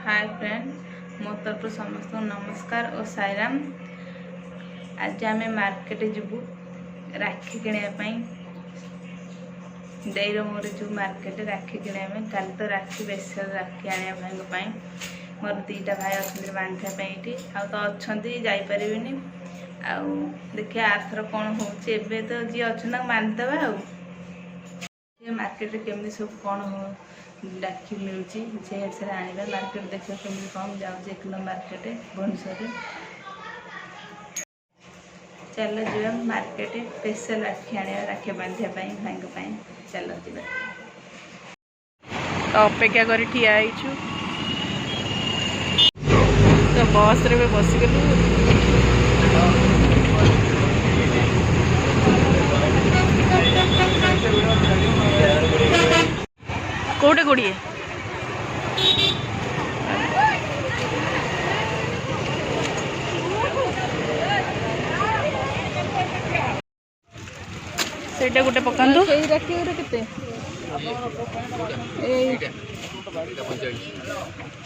Hi friend, मो तरफ समस्त नमस्कार और साईराम। आज आम मार्केट जीवु राखी किणापी देर मोर जो मार्केट राखी किणापी कल तो राखी स्पेशल राखी आने भाई मोर दीटा भाई अच्छा बांधवाई ये तो अच्छा जापर देखिए आरथर कौन हो तो जी अच्छा बांधदेवा मार्केट केमी सब कौन हो राखी मिलूँ से आने मार्केट देखिए केमी कौन जाऊँ एक नंबर मार्केट भुवनेश्वर चलो जी मार्केट स्पेशल राखी आने राखी बांधापी भाई चलो जी अपेक्षा कर ठिया तो बस रे बसीगलु कोटे कोड़े सेटा गोटे पकांदो राखी केते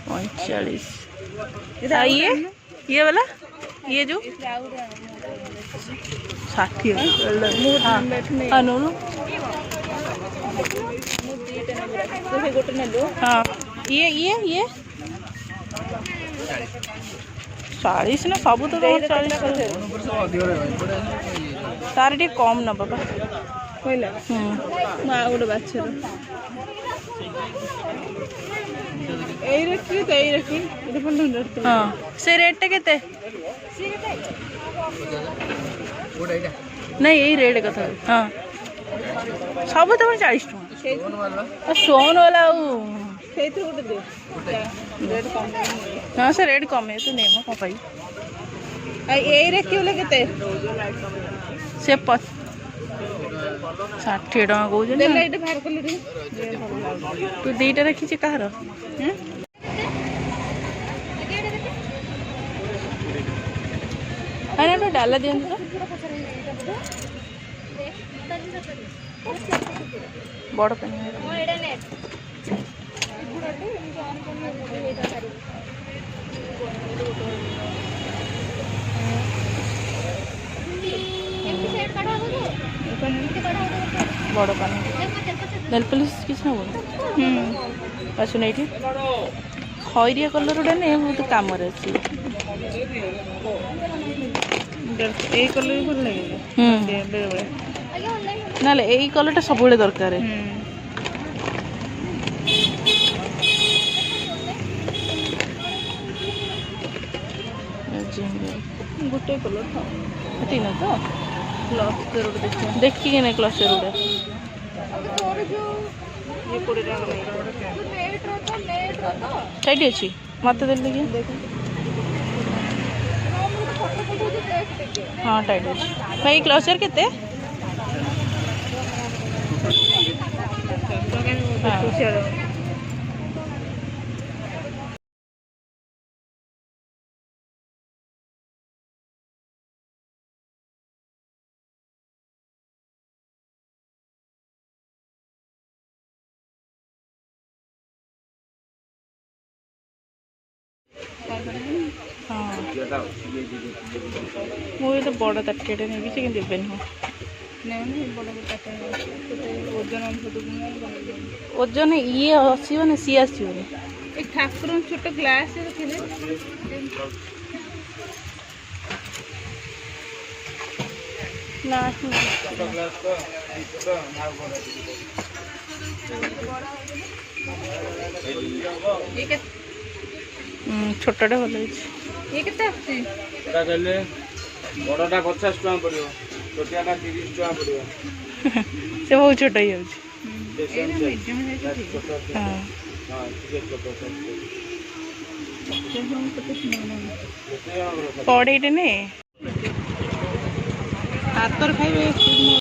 45 ये वाला ये जो 60 हाँ ये 40 ना सब तो 40 तार टे कम ना बाबा कहला गोटे बाछर हाँ से रेट केते नहीं यही रेट कथा हाँ सब तो 40 टका स्टोन वाला हाँ से रेट कम है तो नहीं कौन पाई यही राखी वाला केते से 60 टका कौन तू दीटा रखी कहार अरे डाला दिखते बड़ पेन बड़ पानी नेल पॉलिश किसी ना अच्छा नहीं खैरिया कलर गुटा नहीं बहुत कम अच्छी कलर भी भल लगे ना यही कलरटा सब दरकार गोटे कलर तीन तो क्लस्टर देखिए ना क्लस्टर टाइट अच्छी मत दे हाँ टाइट अच्छी भाई क्लस्टर केते हाँ मुझे तो बड़ ताटिया नहीं कि देवेन ओजन ये आसो सी आसो ठाकुर छोट ग्लास रखिले ना छोटा भल ये केते बड़टा 50 टका पड़ो छोटियाटा 30 टका पड़ो से बहुत छोट ही पड़े नहीं हाथ खाइबे